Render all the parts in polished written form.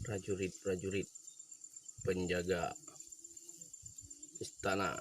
Prajurit-prajurit penjaga istana.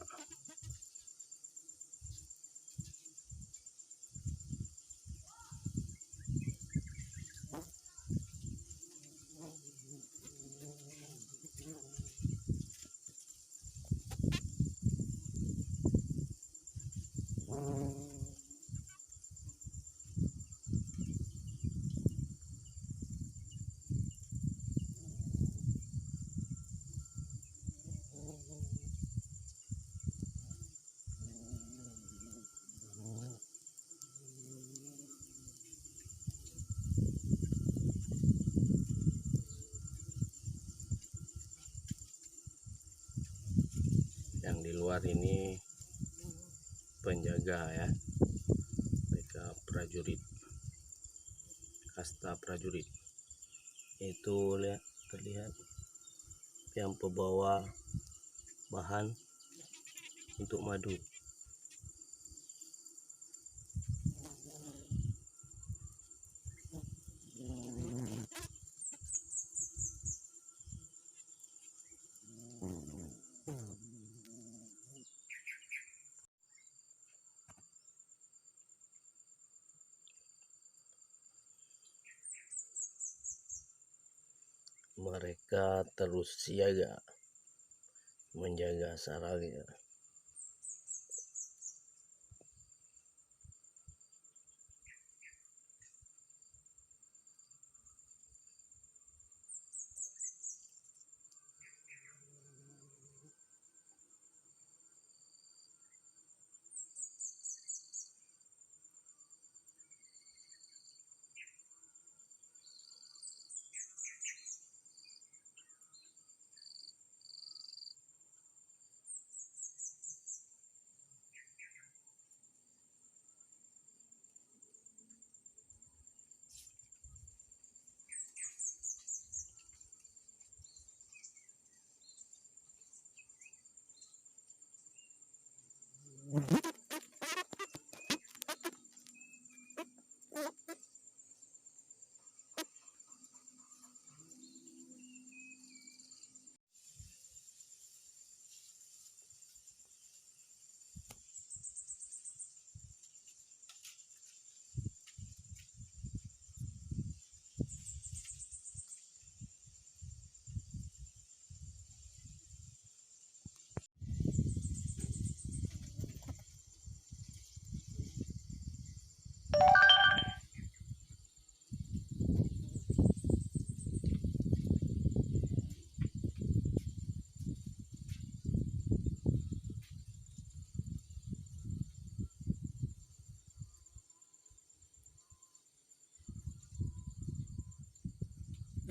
Yang di luar ini penjaga ya, mereka prajurit, kasta prajurit. Itu lihat, terlihat yang pembawa bahan untuk madu. Mereka terus siaga menjaga sarangnya.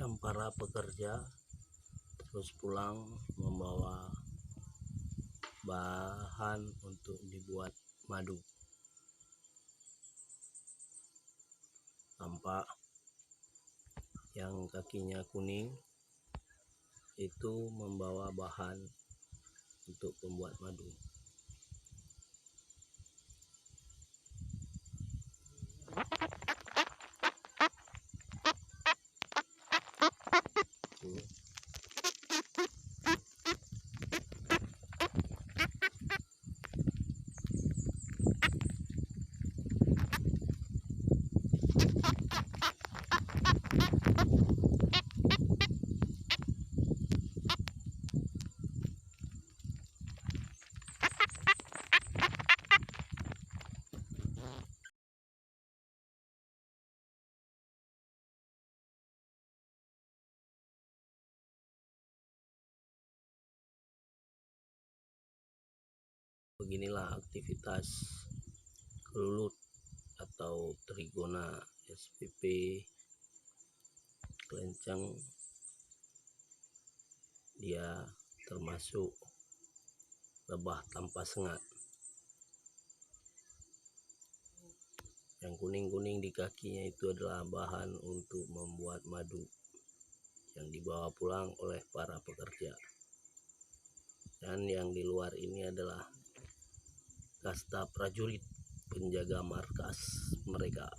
Dan para pekerja terus pulang membawa bahan untuk dibuat madu. Tampak yang kakinya kuning itu membawa bahan untuk membuat madu. Beginilah aktivitas kelulut atau Trigona spp kelenceng, dia termasuk lebah tanpa sengat. Yang kuning-kuning di kakinya itu adalah bahan untuk membuat madu yang dibawa pulang oleh para pekerja. Dan yang di luar ini adalah kasta prajurit penjaga markas mereka.